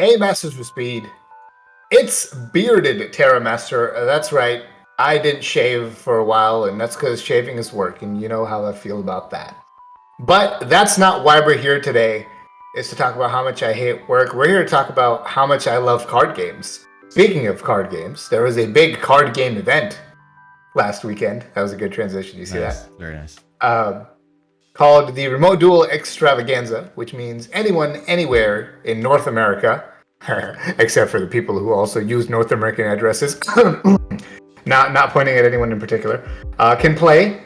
Hey, Masters of Speed. It's bearded Terra Master. That's right. I didn't shave for a while, and that's because shaving is work, and you know how I feel about that. But that's not why we're here today, is to talk about how much I hate work. We're here to talk about how much I love card games. Speaking of card games, there was a big card game event last weekend. That was a good transition. You see Nice. that? Very nice. Called the Remote Duel Extravaganza, which means anyone, anywhere in North America, except for the people who also use North American addresses, not pointing at anyone in particular, can play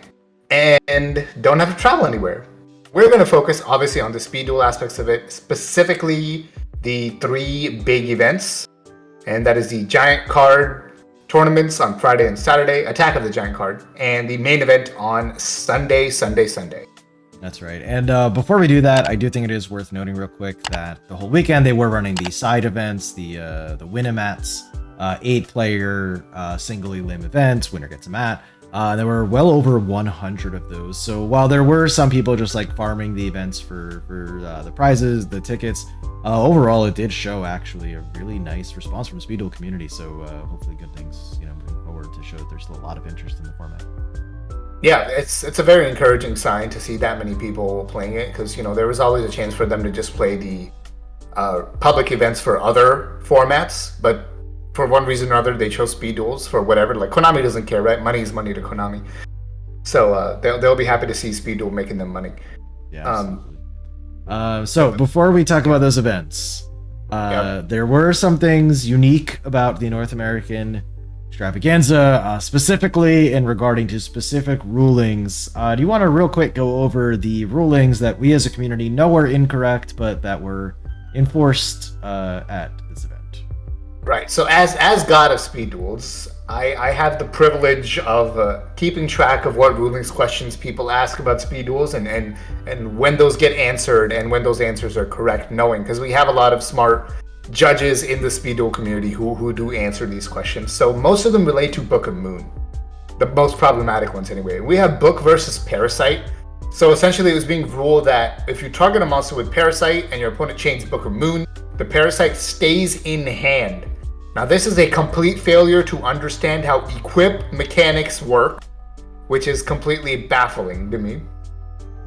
and don't have to travel anywhere. We're going to focus, obviously, on the speed duel aspects of it, specifically the three big events, and that is the Giant Card tournaments on Friday and Saturday, Attack of the Giant Card, and the main event on Sunday. That's right. And before we do that, I do think it is worth noting real quick that the whole weekend they were running the side events, the Winamats, 8-player single elim events. Winner gets a mat. There were well over 100 of those. So while there were some people just like farming the events for the prizes, the tickets, overall it did show actually a really nice response from the Speed Duel community. So hopefully good things, moving forward to show that there's still a lot of interest in the format. Yeah, it's a very encouraging sign to see that many people playing it, because there was always a chance for them to just play the public events for other formats, but for one reason or other they chose speed duels for whatever. Like Konami doesn't care, right? Money is money to Konami, so they'll be happy to see speed duel making them money. Yeah. So before we talk about those events, there were some things unique about the North American Extravaganza, specifically in regarding to specific rulings. Do you want to real quick go over the rulings that we as a community know are incorrect, but that were enforced at this event? Right. So as God of Speed Duels, I have the privilege of keeping track of what rulings questions people ask about Speed Duels and when those get answered and when those answers are correct, knowing, because we have a lot of smart judges in the Speed Duel community who do answer these questions. So most of them relate to Book of Moon, the most problematic ones anyway. We have Book versus Parasite. So essentially it was being ruled that if you target a monster with Parasite and your opponent chains Book of Moon, the Parasite stays in hand. Now this is a complete failure to understand how equip mechanics work, which is completely baffling to me.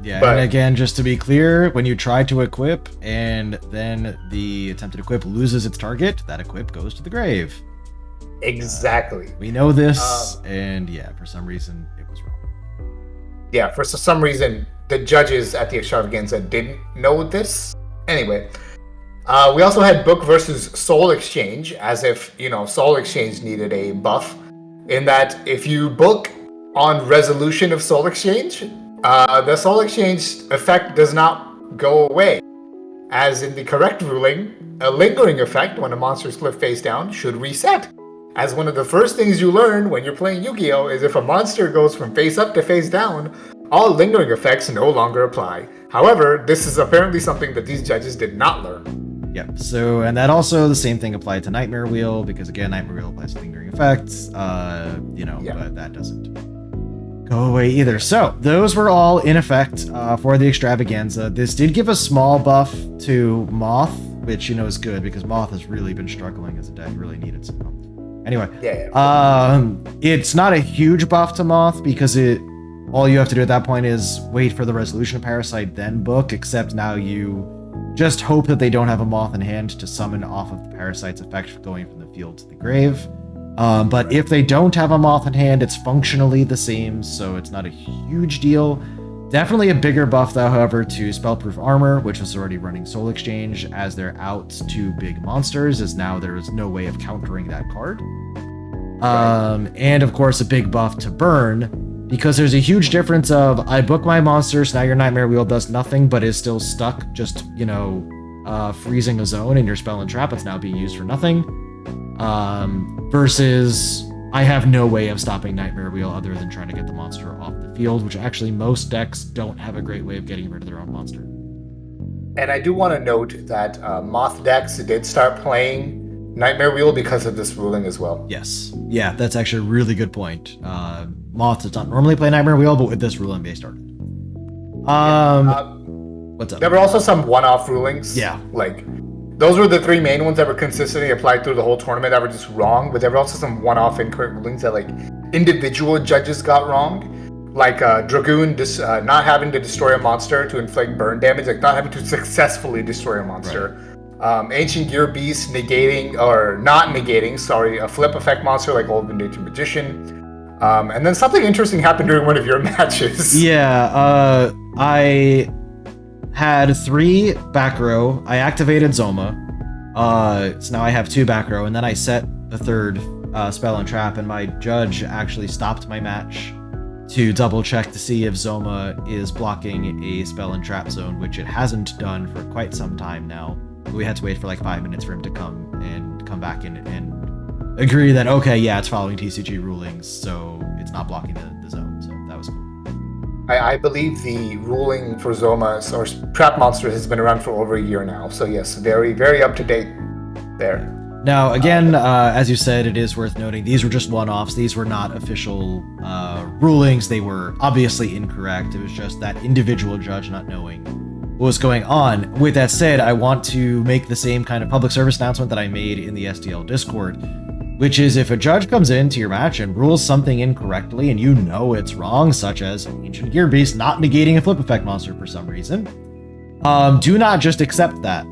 Yeah, and again, just to be clear, when you try to equip and then the attempted equip loses its target, that equip goes to the grave. Exactly. We know this, and yeah, for some reason, it was wrong. Yeah, for some reason, the judges at the Extravaganza didn't know this. Anyway, we also had Book versus Soul Exchange, as if, Soul Exchange needed a buff, in that if you book on resolution of Soul Exchange, the Soul Exchange effect does not go away. As in the correct ruling, a lingering effect when a monster is flipped face down should reset. As one of the first things you learn when you're playing Yu-Gi-Oh! Is if a monster goes from face up to face down, all lingering effects no longer apply. However, this is apparently something that these judges did not learn. Yep, so, and that also, the same thing applied to Nightmare Wheel, because again, Nightmare Wheel applies to lingering effects, but that doesn't go away either. So those were all in effect for the Extravaganza. This did give a small buff to Moth, which is good because Moth has really been struggling as a deck, really needed some help. Anyway, it's not a huge buff to Moth because all you have to do at that point is wait for the resolution of Parasite, then book, except now you just hope that they don't have a Moth in hand to summon off of the Parasite's effect going from the field to the grave. But if they don't have a Moth in hand, it's functionally the same, so it's not a huge deal. Definitely a bigger buff, though, however, to Spellproof Armor, which was already running Soul Exchange, as they're out to big monsters, as now there is no way of countering that card. And, of course, a big buff to Burn, because there's a huge difference of, I book my monsters, now your Nightmare Wheel does nothing, but is still stuck, just, freezing a zone, and your Spell and Trap is now being used for nothing. Versus I have no way of stopping Nightmare Wheel other than trying to get the monster off the field, which actually most decks don't have a great way of getting rid of their own monster. And I do want to note that Moth decks did start playing Nightmare Wheel because of this ruling as well. Yes. Yeah, that's actually a really good point. Moth does not normally play Nightmare Wheel, but with this ruling they started. What's up? There were also some one-off rulings. Yeah. Like those were the three main ones that were consistently applied through the whole tournament that were just wrong. But there were also some one-off incorrect rulings that like individual judges got wrong. Like Dragoon not having to destroy a monster to inflict burn damage, like not having to successfully destroy a monster. Right. Ancient Gear Beast not negating, a flip effect monster like Old Vindicated Magician. And then something interesting happened during one of your matches. Yeah, I had 3 back row. I activated Zoma. So now I have 2 back row, and then I set the 3rd spell and trap, and my judge actually stopped my match to double check to see if Zoma is blocking a spell and trap zone, which it hasn't done for quite some time now. We had to wait for like 5 minutes for him to come back in and agree that, okay, yeah, it's following TCG rulings, so it's not blocking the zone. So that was cool. I believe the ruling for Zoma or trap monster has been around for over a year now. So yes, very, very up to date there. Now, again, as you said, it is worth noting, these were just one-offs. These were not official rulings. They were obviously incorrect. It was just that individual judge not knowing what was going on. With that said, I want to make the same kind of public service announcement that I made in the SDL Discord, which is if a judge comes into your match and rules something incorrectly and you know it's wrong, such as Ancient Gear Beast not negating a flip effect monster for some reason, do not just accept that.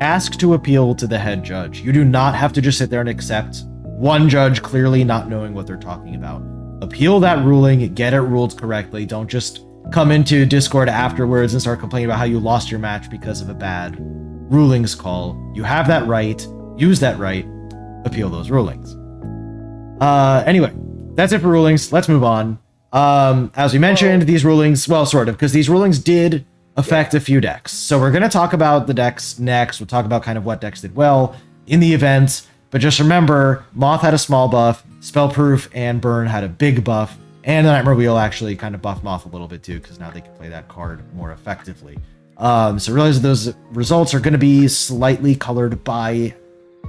Ask to appeal to the head judge. You do not have to just sit there and accept one judge clearly not knowing what they're talking about. Appeal that ruling, get it ruled correctly. Don't just come into Discord afterwards and start complaining about how you lost your match because of a bad rulings call. You have that right. Use that right. Appeal those rulings. Anyway, that's it for rulings. Let's move on. As we mentioned, these rulings, well, sort of, because these rulings did affect a few decks. So we're going to talk about the decks next. We'll talk about kind of what decks did well in the event. But just remember, Moth had a small buff, Spellproof and Burn had a big buff, and the Nightmare Wheel actually kind of buffed Moth a little bit too, because now they can play that card more effectively. So realize those results are going to be slightly colored by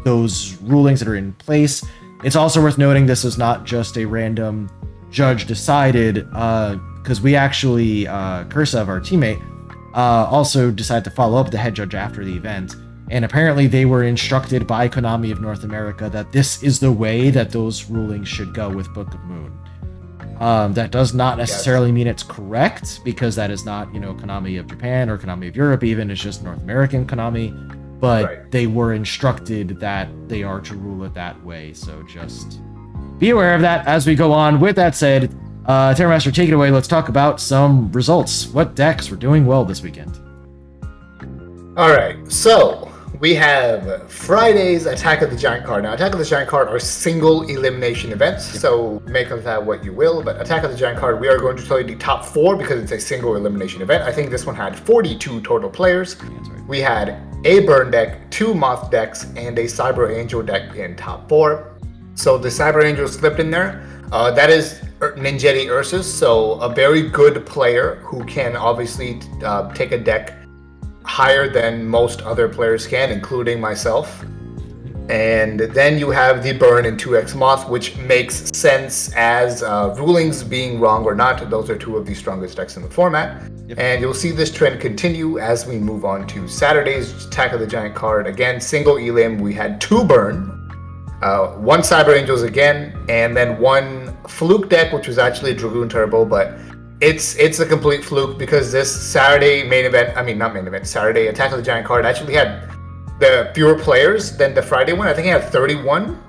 those rulings that are in place. It's also worth noting this is not just a random judge decided, because we actually, Kursev, our teammate, also decided to follow up the head judge after the event, and apparently they were instructed by Konami of North America that this is the way that those rulings should go with Book of Moon. That does not necessarily mean it's correct, because that is not, Konami of Japan or Konami of Europe even, it's just North American Konami, but they were instructed that they are to rule it that way, so just be aware of that as we go on. With that said, Terramaster, take it away. Let's talk about some results. What decks were doing well this weekend? All right, so we have Friday's Attack of the Giant card. Now, Attack of the Giant card are single elimination events, so make of that what you will. But Attack of the Giant card, we are going to tell you the top 4 because it's a single elimination event. I think this one had 42 total players. Right. We had a Burn deck, 2 Moth decks, and a Cyber Angel deck in top 4. So the Cyber Angel slipped in there. That is Ninjetti Ursus, so a very good player who can obviously take a deck higher than most other players can, including myself. And then you have the Burn and 2x Moth, which makes sense as rulings being wrong or not. Those are 2 of the strongest decks in the format. Yep. And you'll see this trend continue as we move on to Saturday's Attack of the Giant card. Again, single elim, we had 2 Burn, 1 Cyber Angels again, and then 1 Fluke deck, which was actually a Dragoon Turbo, but it's a complete fluke because this Saturday Saturday Attack of the Giant card actually had the fewer players than the Friday one. I think it had 31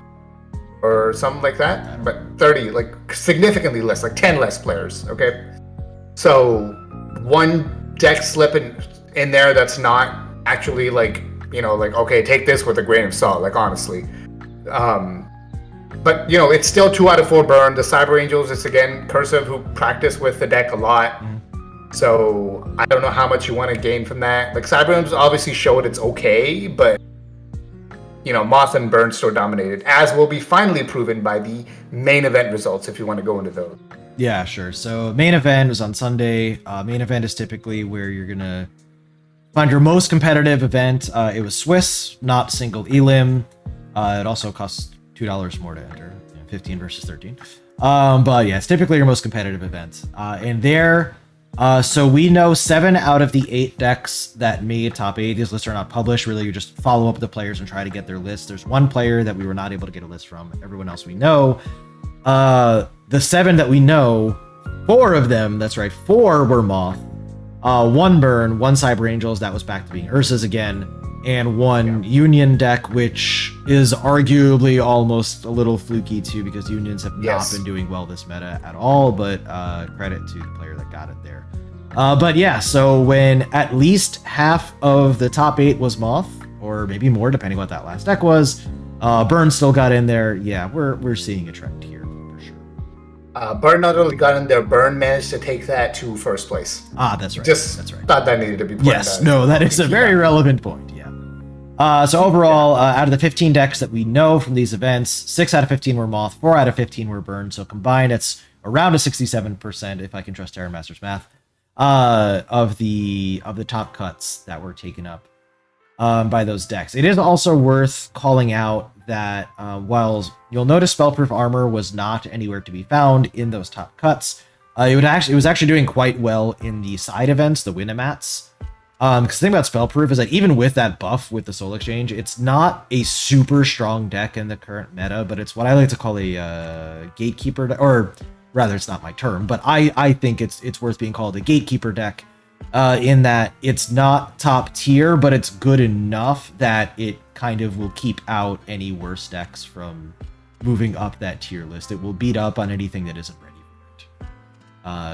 or something like that, but 30, like significantly less, like 10 less players, okay? So 1 deck slipping in there that's not actually like, okay, take this with a grain of salt, like honestly. But, it's still 2 out of 4 Burn. The Cyber Angels, it's again, Cursive, who practice with the deck a lot. So I don't know how much you want to gain from that. Like, Cyber Angels obviously showed it's okay, but, Moth and Burn still dominated, as will be finally proven by the main event results, if you want to go into those. Yeah, sure. So main event was on Sunday. Main event is typically where you're going to find your most competitive event. It was Swiss, not single elim. It also costs $2 more to enter, 15 versus 13. But yeah, it's typically your most competitive event. And there, So we know 7 out of the 8 decks that made top 8. These lists are not published. Really, you just follow up with the players and try to get their list. There's one player that we were not able to get a list from. Everyone else we know. The 7 that we know, 4 of them, that's right, 4 were Moth. 1 Burn, 1 Cyber Angels, that was back to being Ursa's again, and 1 Union deck, which is arguably almost a little fluky too, because Unions have not been doing well this meta at all, but credit to the player that got it there. But yeah, so when at least half of the top 8 was Moth, or maybe more, depending what that last deck was, Burn still got in there. Yeah, we're seeing a trend here. Burn not only got in there, Burn managed to take that to first place. That's right. That's right. Thought that needed to be pointed out. No, that is a very relevant point, yeah. So overall, out of the 15 decks that we know from these events, 6 out of 15 were Moth, 4 out of 15 were Burn, so combined it's around a 67%, if I can trust Terran Master's math, of the top cuts that were taken up by those decks. It is also worth calling out that while you'll notice Spellproof Armor was not anywhere to be found in those top cuts, it was actually doing quite well in the side events, the Winamats. Because the thing about Spellproof is that even with that buff with the Soul Exchange, it's not a super strong deck in the current meta, but it's what I like to call a gatekeeper, or rather, it's not my term, but I think it's worth being called a gatekeeper deck. In that it's not top tier, but it's good enough that it kind of will keep out any worse decks from moving up that tier list. It will beat up on anything that isn't ready for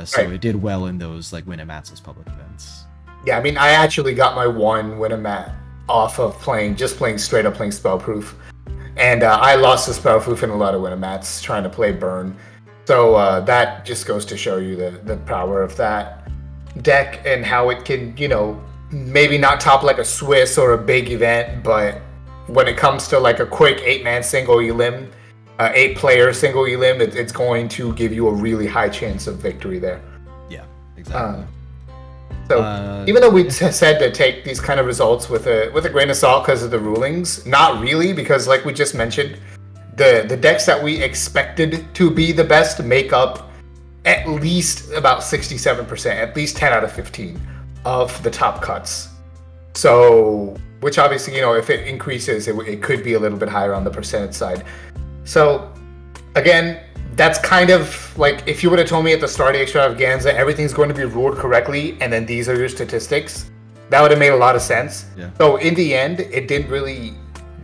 it. So It did well in those like Winamats as public events. Yeah, I mean, I actually got my 1 Winamat off of playing straight up playing Spellproof, and I lost the Spellproof in a lot of Winamats trying to play Burn. So that just goes to show you the power of that deck and how it can, maybe not top like a Swiss or a big event, but when it comes to like a quick 8-man single elim, 8-player single elim, it's going to give you a really high chance of victory there. Yeah, exactly. So even though we said to take these kind of results with a grain of salt because of the rulings, not really, because like we just mentioned, the decks that we expected to be the best make up at least about 67%, at least 10 out of 15 of the top cuts. So, which obviously, if it increases, it could be a little bit higher on the percentage side. So, again, that's kind of like if you would have told me at the start of Extravaganza, everything's going to be ruled correctly, and then these are your statistics, that would have made a lot of sense. Yeah. So, in the end, it didn't really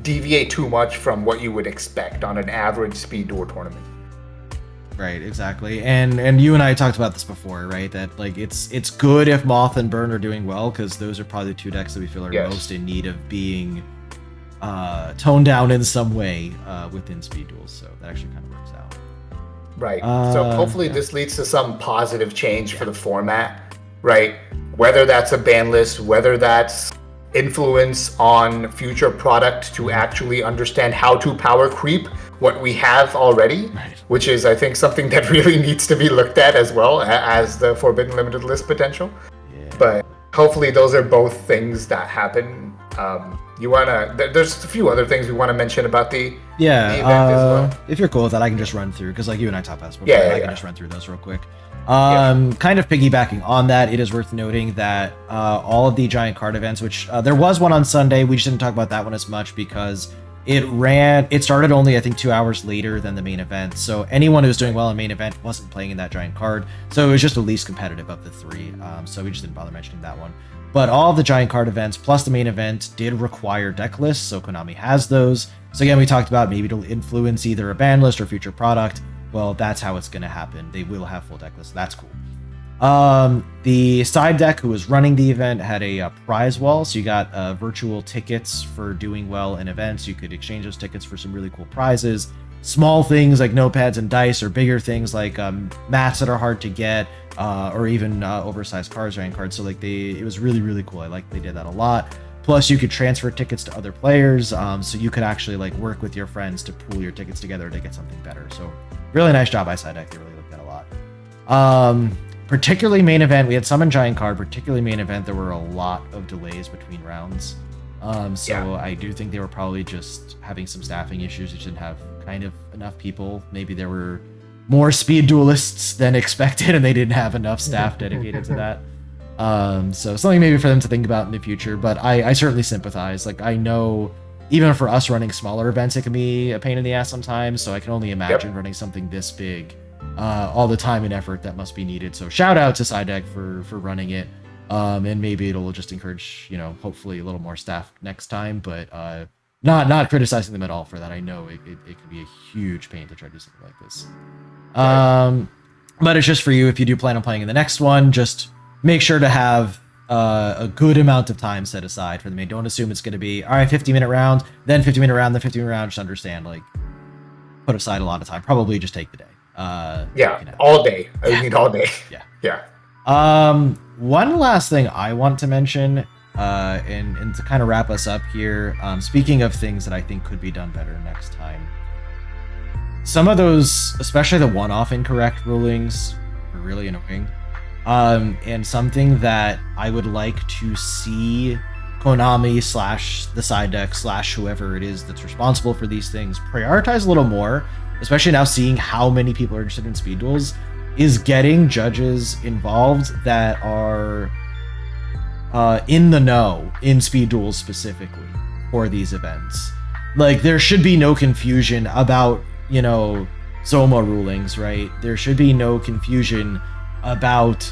deviate too much from what you would expect on an average speed duel tournament. Right, exactly. And you and I talked about this before, right? That like it's good if Moth and Burn are doing well, because those are probably the 2 decks that we feel are most in need of being toned down in some way within speed duels. So that actually kind of works out. Right. So hopefully this leads to some positive change for the format, right? Whether that's a ban list, whether that's influence on future product to actually understand how to power creep what we have already, which is, I think, something that really needs to be looked at as well as the Forbidden Limited List potential. Yeah. But hopefully those are both things that happen. There's a few other things we want to mention about the event as well. If you're cool with that, I can just run through, because like you and I talked about this before, I can just run through those real quick. Kind of piggybacking on that, it is worth noting that all of the giant card events, which there was one on Sunday, we just didn't talk about that one as much because it started only, I think, 2 hours later than the main event. So anyone who was doing well in main event wasn't playing in that giant card. So it was just the least competitive of the 3. So we just didn't bother mentioning that one. But all of the giant card events plus the main event did require deck lists. So Konami has those. So again, we talked about maybe it'll influence either a ban list or future product. Well, that's how it's going to happen. They will have full deck lists. That's cool. The side deck who was running the event had a prize wall, so you got virtual tickets for doing well in events. You could exchange those tickets for some really cool prizes. Small things like notepads and dice, or bigger things like mats that are hard to get, or even oversized cards, giant cards. So like it was really, really cool. I like they did that a lot. Plus, you could transfer tickets to other players, so you could actually like work with your friends to pool your tickets together to get something better. So really nice job by side deck. They really looked at a lot. Particularly main event, we had some in giant card. Particularly main event, there were a lot of delays between rounds. I do think they were probably just having some staffing issues. They didn't have kind of enough people. Maybe there were more speed duelists than expected, and they didn't have enough staff dedicated to that. So something maybe for them to think about in the future, but I certainly sympathize. Like, I know even for us running smaller events, it can be a pain in the ass sometimes, so I can only imagine running something this big, all the time and effort that must be needed. So shout out to Sidedeck for running it, and maybe it'll just encourage, hopefully a little more staff next time, but not criticizing them at all for that. I know it can be a huge pain to try to do something like this. But it's just for you, if you do plan on playing in the next one, just make sure to have a good amount of time set aside for the main. Don't assume it's going to be, all right, 50-minute round, then 50-minute round, then 50-minute round. Just understand, like, put aside a lot of time. Probably just take the day. All day. I need all day. Yeah. One last thing I want to mention, and to kind of wrap us up here, speaking of things that I think could be done better next time, some of those, especially the one-off incorrect rulings, are really annoying. And something that I would like to see Konami / the side deck / whoever it is that's responsible for these things prioritize a little more, especially now seeing how many people are interested in speed duels, is getting judges involved that are in the know in speed duels specifically for these events. Like, there should be no confusion about, Zoma rulings, right? There should be no confusion about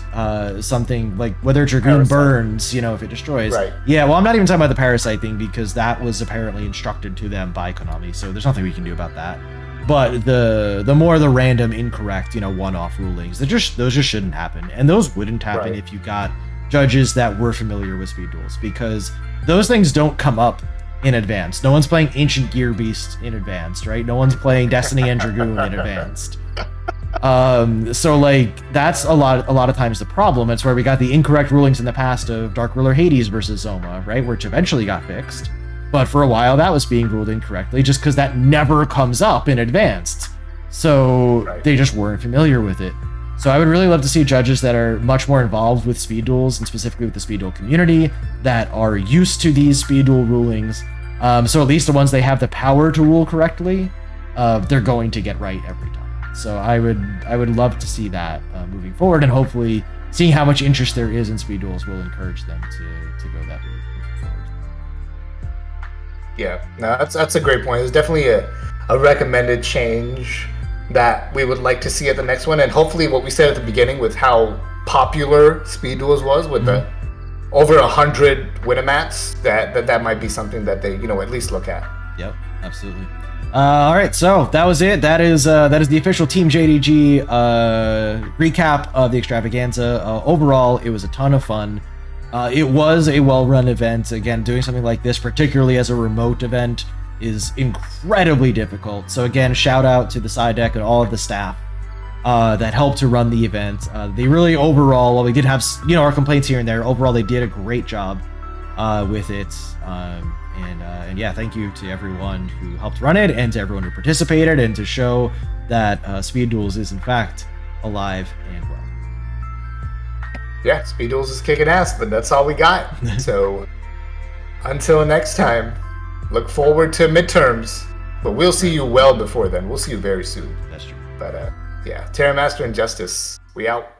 something like whether Dragoon burns, if it destroys. Right. Yeah, well, I'm not even talking about the Parasite thing, because that was apparently instructed to them by Konami, so there's nothing we can do about that. But the more the random, incorrect, one-off rulings, those just shouldn't happen. And those wouldn't happen if you got judges that were familiar with speed duels, because those things don't come up in advance. No one's playing Ancient Gear Beast in advance, right? No one's playing Destiny and Dragoon in advanced. So like, that's a lot of times the problem. It's where we got the incorrect rulings in the past of Dark Ruler Hades versus Zoma, right? Which eventually got fixed. But for a while that was being ruled incorrectly just because that never comes up in advanced. So they just weren't familiar with it. So I would really love to see judges that are much more involved with speed duels, and specifically with the speed duel community, that are used to these speed duel rulings. So at least the ones they have the power to rule correctly, they're going to get right every time. So I would love to see that moving forward, and hopefully seeing how much interest there is in speed duels will encourage them to go that route moving forward. Yeah, no, that's a great point. There's definitely a recommended change that we would like to see at the next one, and hopefully what we said at the beginning with how popular speed duels was with the over 100 Winnamats, that might be something that they at least look at. Yep, absolutely. All right, so that was it. That is the official Team JDG recap of the Extravaganza. Overall, it was a ton of fun. It was a well-run event. Again, doing something like this, particularly as a remote event, is incredibly difficult. So again, shout out to the side deck and all of the staff that helped to run the event. They really, overall, while we did have our complaints here and there, overall they did a great job with it. And yeah, thank you to everyone who helped run it, and to everyone who participated, and to show that Speed Duels is in fact alive and well. Yeah, Speed Duels is kicking ass, but that's all we got. So until next time, look forward to midterms, but we'll see you well before then. We'll see you very soon. That's true. But yeah, Terra Master and Justice, we out.